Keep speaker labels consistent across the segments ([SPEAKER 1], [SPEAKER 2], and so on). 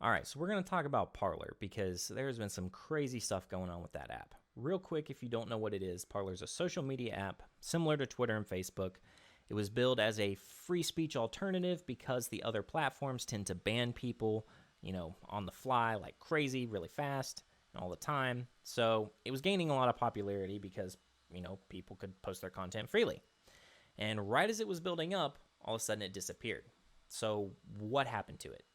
[SPEAKER 1] All right, so we're going to talk about Parler because there's been some crazy stuff going on with that app. Real quick, if you don't know what it is, Parler's a social media app similar to Twitter and Facebook. It was billed as a free speech alternative because the other platforms tend to ban people, on the fly like crazy, really fast, and all the time. So it was gaining a lot of popularity because, people could post their content freely. And right as it was building up, all of a sudden it disappeared. So what happened to it?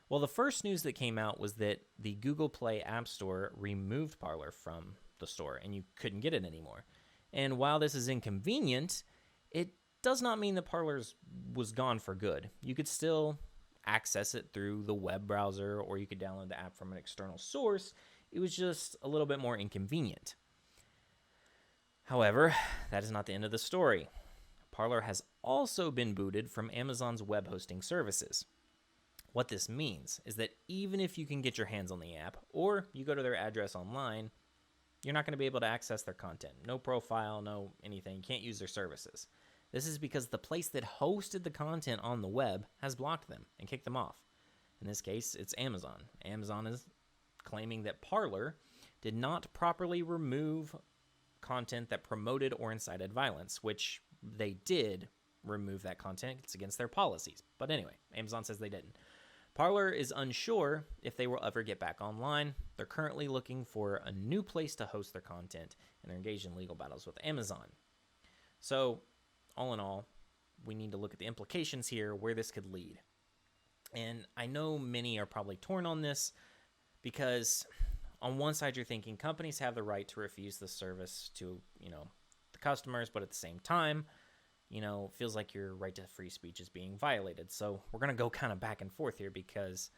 [SPEAKER 1] Well, the first news that came out was that the Google Play App Store removed Parler from the store and you couldn't get it anymore. And while this is inconvenient, it does not mean that Parler was gone for good. You could still access it through the web browser or you could download the app from an external source. It was just a little bit more inconvenient. However, that is not the end of the story. Parler has also been booted from Amazon's web hosting services. What this means is that even if you can get your hands on the app or you go to their address online, you're not going to be able to access their content. No profile, no anything. You can't use their services. This is because the place that hosted the content on the web has blocked them and kicked them off. In this case, it's Amazon. Amazon is claiming that Parler did not properly remove content that promoted or incited violence, which they did remove that content. It's against their policies. But anyway, Amazon says they didn't. Parler is unsure if they will ever get back online. They're currently looking for a new place to host their content, and they're engaged in legal battles with Amazon. So, all in all, we need to look at the implications here, where this could lead. And I know many are probably torn on this because on one side you're thinking companies have the right to refuse the service to, the customers, but at the same time, it feels like your right to free speech is being violated. So we're going to go kind of back and forth here because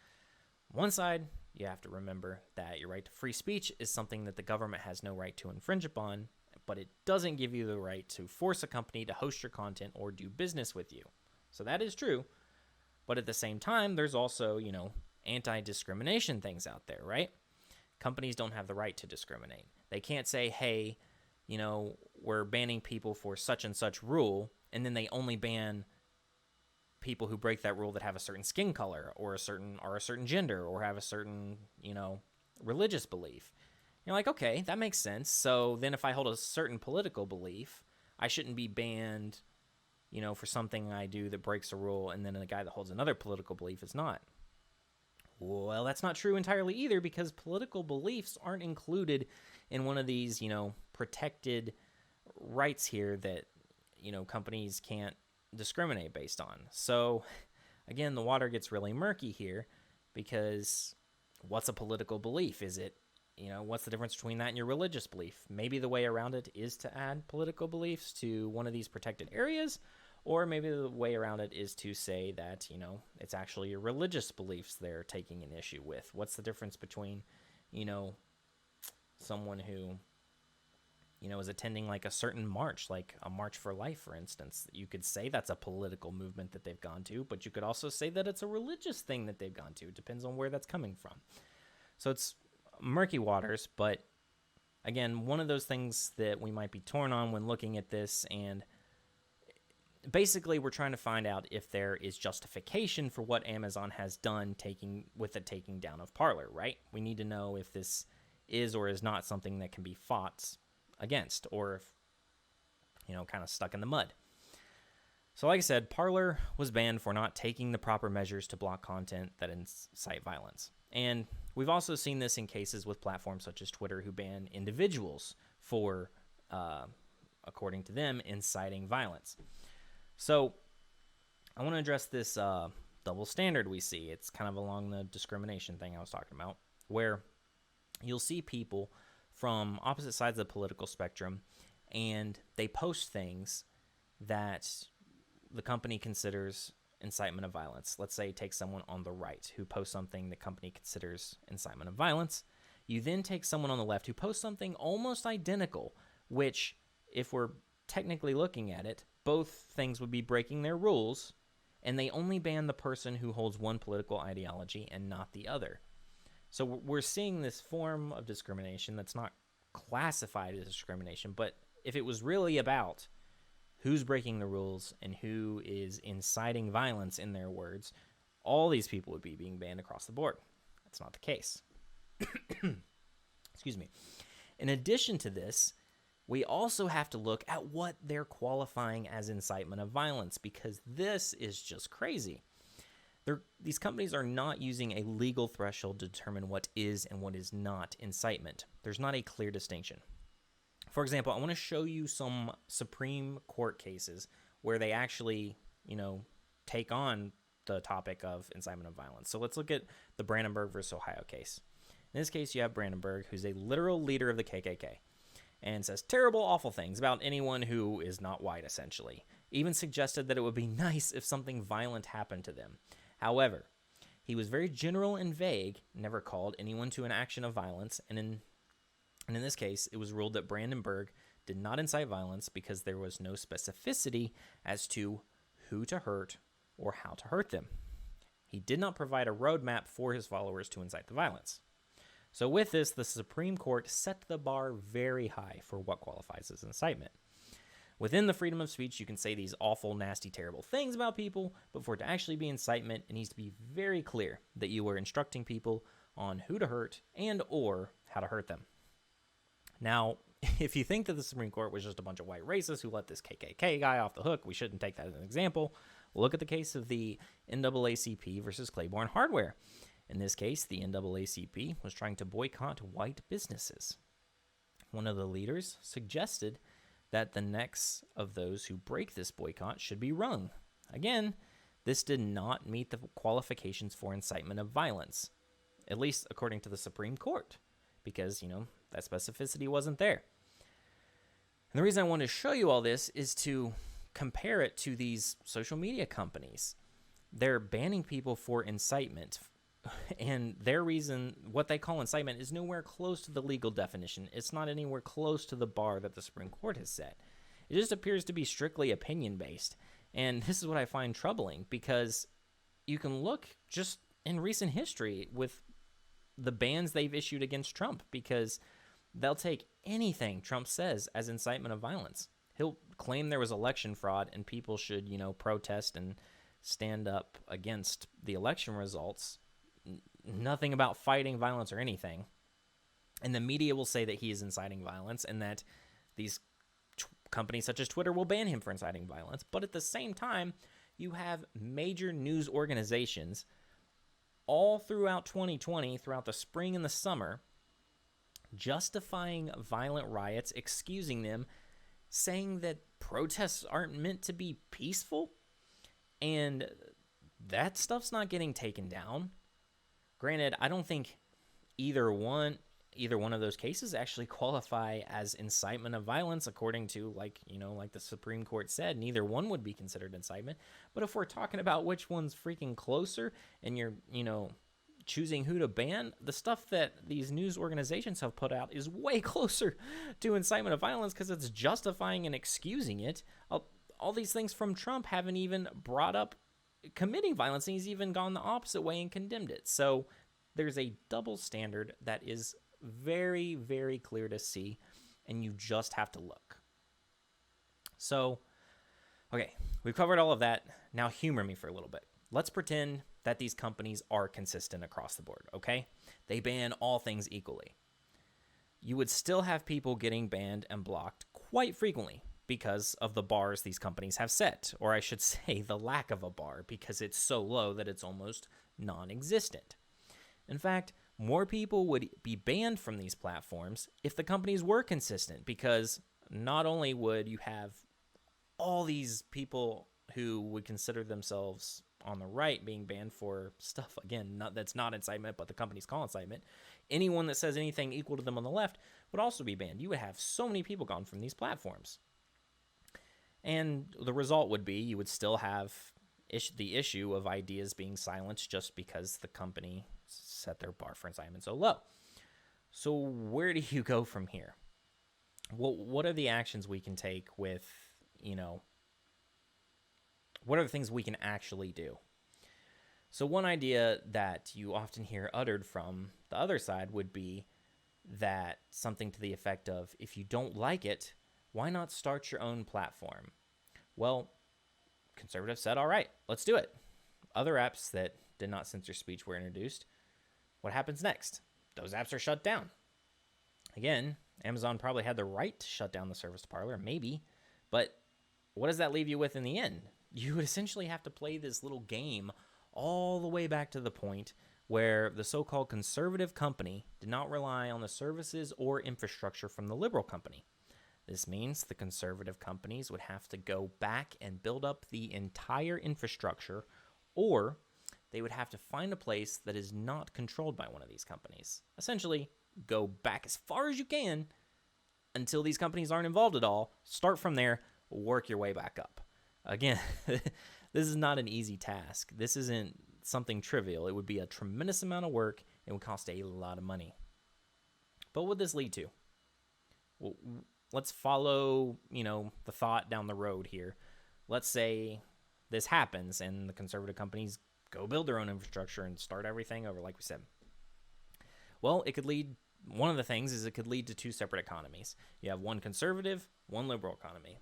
[SPEAKER 1] one side, you have to remember that your right to free speech is something that the government has no right to infringe upon, but it doesn't give you the right to force a company to host your content or do business with you. So that is true. But at the same time, there's also, anti-discrimination things out there, right? Companies don't have the right to discriminate. They can't say, hey, we're banning people for such and such rule, and then they only ban people who break that rule that have a certain skin color or a certain gender or have a certain, religious belief. You're like, okay, that makes sense. So then if I hold a certain political belief, I shouldn't be banned, for something I do that breaks a rule, and then a guy that holds another political belief is not. Well, that's not true entirely either because political beliefs aren't included in one of these, protected rights here that, companies can't discriminate based on. So, again, the water gets really murky here because what's a political belief? Is it, what's the difference between that and your religious belief? Maybe the way around it is to add political beliefs to one of these protected areas, or maybe the way around it is to say that, it's actually your religious beliefs they're taking an issue with. What's the difference between, someone who, is attending like a certain march, like a March for Life, for instance? You could say that's a political movement that they've gone to, but you could also say that it's a religious thing that they've gone to. It depends on where that's coming from. So it's murky waters, but again, one of those things that we might be torn on when looking at this, and basically we're trying to find out if there is justification for what Amazon has done taking down of Parler, right? We need to know if this is or is not something that can be fought against, or if, kind of stuck in the mud. So like I said, Parler was banned for not taking the proper measures to block content that incite violence. And we've also seen this in cases with platforms such as Twitter, who ban individuals for, according to them, inciting violence. So I want to address this double standard we see. It's kind of along the discrimination thing I was talking about, where you'll see people from opposite sides of the political spectrum, and they post things that the company considers incitement of violence. Let's say take someone on the right who posts something the company considers incitement of violence. You then take someone on the left who posts something almost identical, which, if we're technically looking at it, both things would be breaking their rules, and they only ban the person who holds one political ideology and not the other. So we're seeing this form of discrimination that's not classified as discrimination, but if it was really about who's breaking the rules and who is inciting violence, in their words, all these people would be being banned across the board. That's not the case. Excuse me. In addition to this, we also have to look at what they're qualifying as incitement of violence, because this is just crazy. These companies are not using a legal threshold to determine what is and what is not incitement. There's not a clear distinction. For example, I want to show you some Supreme Court cases where they actually, take on the topic of incitement of violence. So let's look at the Brandenburg versus Ohio case. In this case, you have Brandenburg, who's a literal leader of the KKK, and says terrible, awful things about anyone who is not white, essentially. Even suggested that it would be nice if something violent happened to them. However, he was very general and vague, never called anyone to an action of violence, and in this case, it was ruled that Brandenburg did not incite violence because there was no specificity as to who to hurt or how to hurt them. He did not provide a roadmap for his followers to incite the violence. So with this, the Supreme Court set the bar very high for what qualifies as incitement. Within the freedom of speech, you can say these awful, nasty, terrible things about people, but for it to actually be incitement, it needs to be very clear that you are instructing people on who to hurt and or how to hurt them. Now, if you think that the Supreme Court was just a bunch of white racists who let this KKK guy off the hook, we shouldn't take that as an example. Look at the case of the NAACP versus Claiborne Hardware. In this case, the NAACP was trying to boycott white businesses. One of the leaders suggested that the necks of those who break this boycott should be wrung. Again, this did not meet the qualifications for incitement of violence, at least according to the Supreme Court, because, that specificity wasn't there. And the reason I want to show you all this is to compare it to these social media companies. They're banning people for incitement, and their reason, what they call incitement, is nowhere close to the legal definition. It's not anywhere close to the bar that the Supreme Court has set. It just appears to be strictly opinion-based. And this is what I find troubling, because you can look just in recent history with the bans they've issued against Trump, because they'll take anything Trump says as incitement of violence. He'll claim there was election fraud and people should, protest and stand up against the election results. Nothing about fighting violence or anything. And the media will say that he is inciting violence and that these companies such as Twitter will ban him for inciting violence. But at the same time, you have major news organizations all throughout 2020, throughout the spring and the summer, justifying violent riots, excusing them, saying that protests aren't meant to be peaceful, and that stuff's not getting taken down. Granted, I don't think either one of those cases actually qualify as incitement of violence, according to, like the Supreme Court said. Neither one would be considered incitement. But if we're talking about which one's freaking closer, and you're, choosing who to ban, the stuff that these news organizations have put out is way closer to incitement of violence, because it's justifying and excusing it. All these things from Trump haven't even brought up committing violence, and he's even gone the opposite way and condemned it. So there's a double standard that is very, very clear to see, and you just have to look. So, okay, we've covered all of that. Now humor me for a little bit. Let's pretend that these companies are consistent across the board, okay? They ban all things equally. You would still have people getting banned and blocked quite frequently because of the bars these companies have set, or I should say the lack of a bar, because it's so low that it's almost non-existent. In fact, more people would be banned from these platforms if the companies were consistent, because not only would you have all these people who would consider themselves on the right being banned for stuff, again, that's not incitement, but the companies call incitement. Anyone that says anything equal to them on the left would also be banned. You would have so many people gone from these platforms. And the result would be you would still have the issue of ideas being silenced just because the company set their bar for incitement so low. So where do you go from here? Well, what are the actions we can take with, what are the things we can actually do? So one idea that you often hear uttered from the other side would be that something to the effect of, if you don't like it, why not start your own platform? Well, conservatives said, all right, let's do it. Other apps that did not censor speech were introduced. What happens next? Those apps are shut down. Again, Amazon probably had the right to shut down the service to Parler, maybe, but what does that leave you with in the end? You would essentially have to play this little game all the way back to the point where the so-called conservative company did not rely on the services or infrastructure from the liberal company. This means the conservative companies would have to go back and build up the entire infrastructure, or they would have to find a place that is not controlled by one of these companies. Essentially, go back as far as you can until these companies aren't involved at all. Start from there, work your way back up. Again, this is not an easy task. This isn't something trivial. It would be a tremendous amount of work. It would cost a lot of money. But what would this lead to? Well, let's follow, the thought down the road here. Let's say this happens and the conservative companies go build their own infrastructure and start everything over, like we said. Well, one of the things is it could lead to two separate economies. You have one conservative, one liberal economy.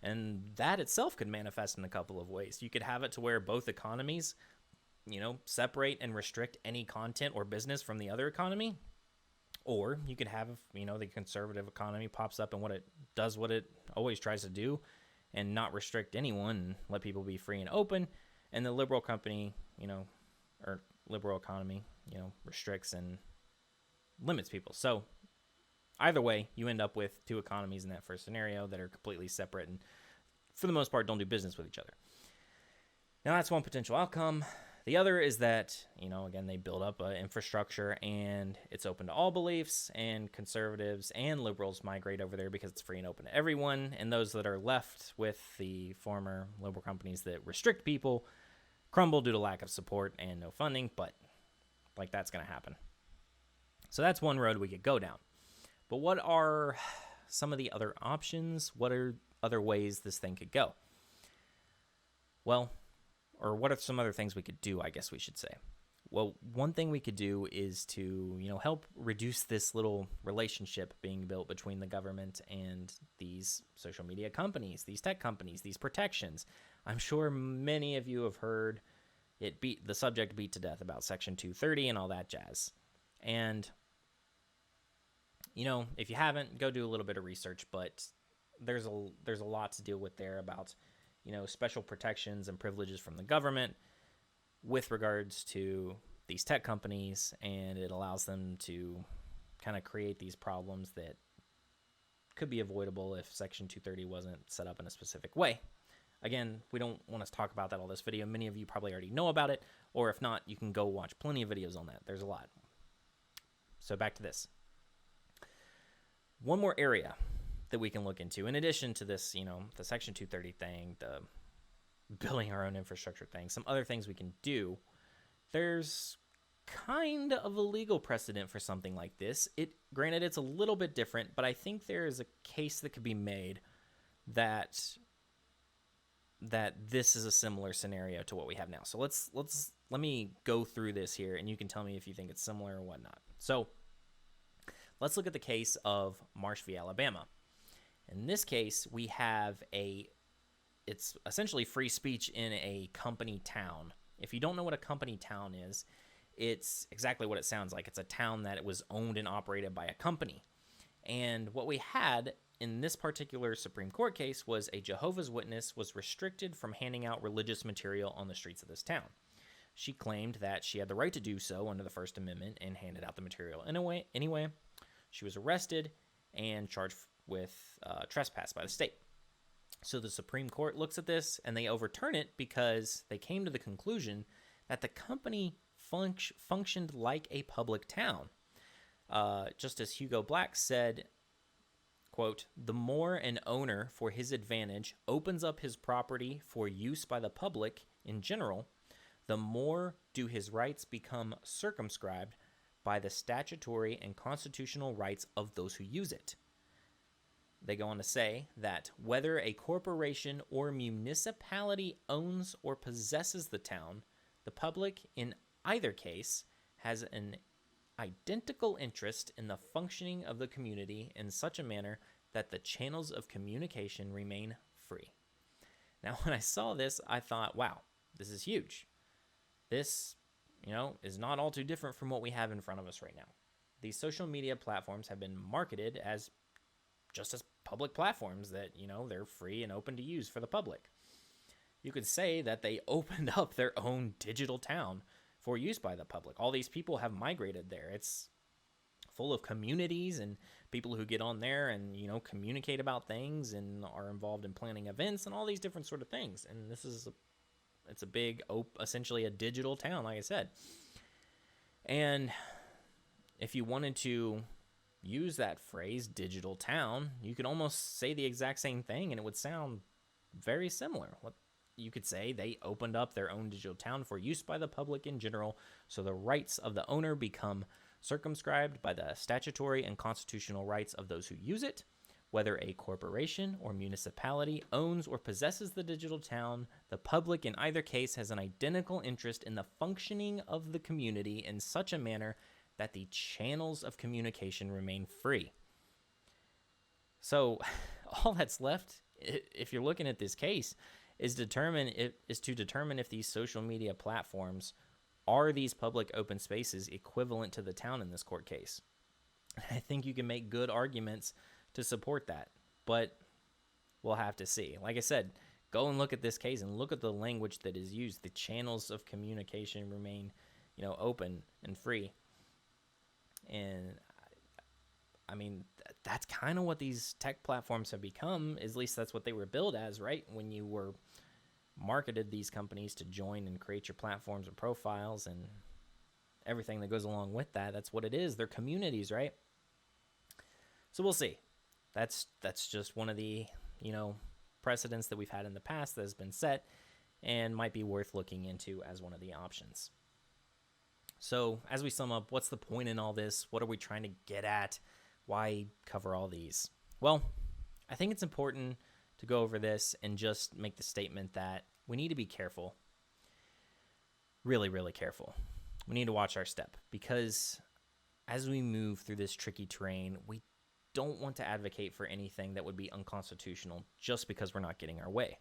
[SPEAKER 1] And that itself could manifest in a couple of ways. You could have it to where both economies, separate and restrict any content or business from the other economy. Or you could have, the conservative economy pops up and what it always tries to do and not restrict anyone and let people be free and open. And the liberal company, or liberal economy, restricts and limits people. So either way, you end up with two economies in that first scenario that are completely separate and for the most part don't do business with each other. Now that's one potential outcome. The other is that, again, they build up an infrastructure and it's open to all beliefs, and conservatives and liberals migrate over there because it's free and open to everyone. And those that are left with the former liberal companies that restrict people crumble due to lack of support and no funding, but that's going to happen. So that's one road we could go down. But what are some of the other options? What are other ways this thing could go? Well, or what are some other things we could do, I guess we should say. Well, one thing we could do is to, help reduce this little relationship being built between the government and these social media companies, these tech companies, these protections. I'm sure many of you have heard the subject beat to death about Section 230 and all that jazz. And if you haven't, go do a little bit of research, but there's a lot to deal with there about, special protections and privileges from the government with regards to these tech companies, and it allows them to kind of create these problems that could be avoidable if Section 230 wasn't set up in a specific way. Again, we don't want to talk about that all this video. Many of you probably already know about it, or if not, you can go watch plenty of videos on that. There's a lot. So back to this. One more area that we can look into, in addition to this, the Section 230 thing, the building our own infrastructure thing, some other things we can do. There's kind of a legal precedent for something like this. Granted, it's a little bit different, but I think there is a case that could be made that this is a similar scenario to what we have now. So let me go through this here, and you can tell me if you think it's similar or whatnot. So let's look at the case of Marsh v. Alabama. In this case, we have it's essentially free speech in a company town. If you don't know what a company town is, it's exactly what it sounds like. It's a town that it was owned and operated by a company. And what we had in this particular Supreme Court case was a Jehovah's Witness was restricted from handing out religious material on the streets of this town. She claimed that she had the right to do so under the First Amendment and handed out the material anyway. She was arrested and charged with trespass by the state. So the Supreme Court looks at this and they overturn it because they came to the conclusion that the company functioned like a public town. Justice Hugo Black said, quote, "The more an owner for his advantage opens up his property for use by the public in general, the more do his rights become circumscribed by the statutory and constitutional rights of those who use it." They go on to say that whether a corporation or municipality owns or possesses the town, the public in either case has an identical interest in the functioning of the community in such a manner that the channels of communication remain free. Now, when I saw this, I thought, wow, this is huge. This is not all too different from what we have in front of us right now. These social media platforms have been marketed as just as public platforms that, they're free and open to use for the public. You could say that they opened up their own digital town for use by the public. All these people have migrated there. It's full of communities and people who get on there and, communicate about things and are involved in planning events and all these different sort of things. And it's a big, essentially a digital town, like I said. And if you wanted to use that phrase, digital town, you could almost say the exact same thing and it would sound very similar. You could say they opened up their own digital town for use by the public in general, so the rights of the owner become circumscribed by the statutory and constitutional rights of those who use it. Whether a corporation or municipality owns or possesses the digital town, the public in either case has an identical interest in the functioning of the community in such a manner that the channels of communication remain free. So all that's left, if you're looking at this case, is to determine if these social media platforms are these public open spaces equivalent to the town in this court case. I think you can make good arguments to support that, but we'll have to see. Like I said, go and look at this case and look at the language that is used. The channels of communication remain, open and free. And I mean, that's kind of what these tech platforms have become. At least that's what they were billed as, right? When you were marketed these companies to join and create your platforms and profiles and everything that goes along with that. That's what it is. They're communities, right? So we'll see. That's just one of the, precedents that we've had in the past that has been set and might be worth looking into as one of the options. So as we sum up, what's the point in all this? What are we trying to get at? Why cover all these? Well, I think it's important to go over this and just make the statement that we need to be careful. Really, really careful. We need to watch our step because as we move through this tricky terrain, we don't want to advocate for anything that would be unconstitutional just because we're not getting our way.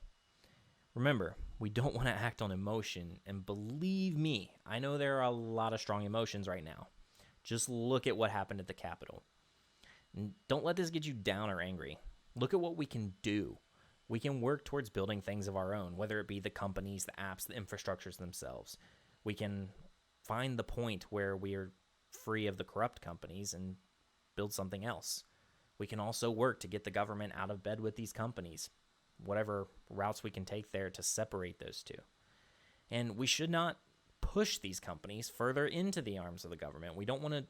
[SPEAKER 1] Remember, we don't want to act on emotion, and believe me, I know there are a lot of strong emotions right now. Just look at what happened at the Capitol. And don't let this get you down or angry. Look at what we can do. We can work towards building things of our own, whether it be the companies, the apps, the infrastructures themselves. We can find the point where we are free of the corrupt companies and build something else. We can also work to get the government out of bed with these companies, whatever routes we can take there to separate those two. And we should not push these companies further into the arms of the government. We don't want to,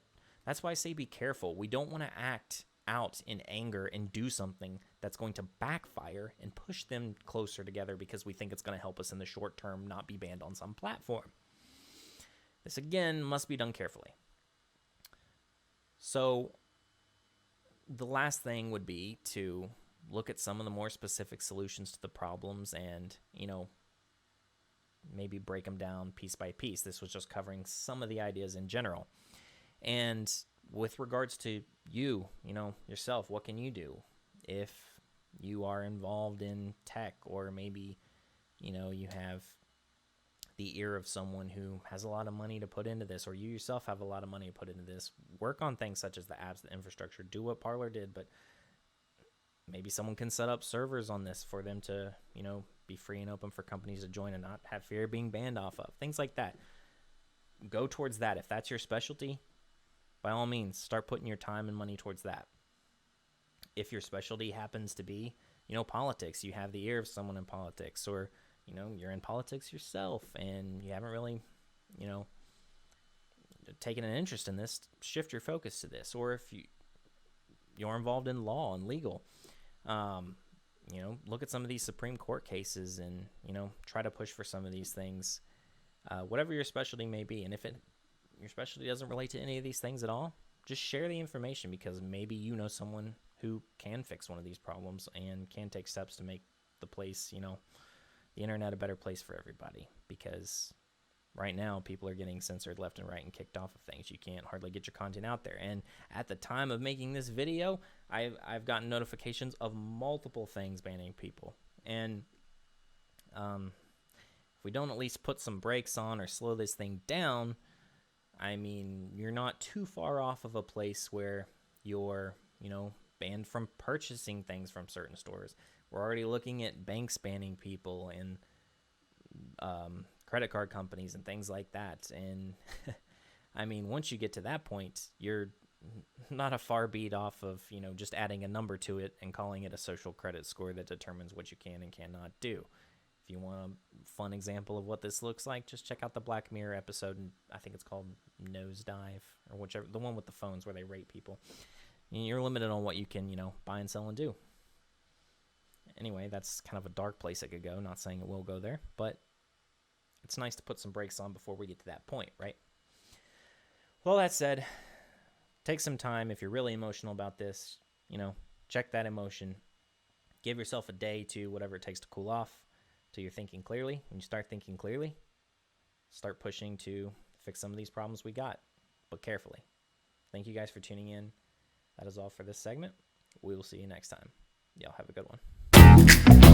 [SPEAKER 1] that's why I say be careful. We don't want to act out in anger and do something that's going to backfire and push them closer together because we think it's going to help us in the short term not be banned on some platform. This, again, must be done carefully. So the last thing would be to look at some of the more specific solutions to the problems and, maybe break them down piece by piece. This was just covering some of the ideas in general. And with regards to you, yourself, what can you do if you are involved in tech or maybe, you have the ear of someone who has a lot of money to put into this, or you yourself have a lot of money to put into this? Work on things such as the apps, the infrastructure, do what Parler did, but maybe someone can set up servers on this for them to, be free and open for companies to join and not have fear of being banned off of. Things like that. Go towards that. If that's your specialty, by all means, start putting your time and money towards that. If your specialty happens to be, politics, you have the ear of someone in politics, or, you're in politics yourself and you haven't really, taken an interest in this, shift your focus to this. Or if you're involved in law and legal, look at some of these Supreme Court cases and, try to push for some of these things, whatever your specialty may be. And if your specialty doesn't relate to any of these things at all, just share the information because maybe you know someone who can fix one of these problems and can take steps to make the place, the internet a better place for everybody. Because right now, people are getting censored left and right and kicked off of things. You can't hardly get your content out there. And at the time of making this video, I've gotten notifications of multiple things banning people. And if we don't at least put some brakes on or slow this thing down, I mean, you're not too far off of a place where you're, banned from purchasing things from certain stores. We're already looking at banks banning people and credit card companies and things like that. And I mean, once you get to that point, you're not a far beat off of, just adding a number to it and calling it a social credit score that determines what you can and cannot do. If you want a fun example of what this looks like, just check out the Black Mirror episode. I think it's called Nosedive, or whichever, the one with the phones where they rate people. You're limited on what you can, buy and sell and do. Anyway, that's kind of a dark place it could go. Not saying it will go there, but it's nice to put some brakes on before we get to that point, right? Well, that said, take some time. If you're really emotional about this, check that emotion. Give yourself a day to whatever it takes to cool off till you're thinking clearly. When you start thinking clearly, start pushing to fix some of these problems we got, but carefully. Thank you guys for tuning in. That is all for this segment. We will see you next time. Y'all have a good one.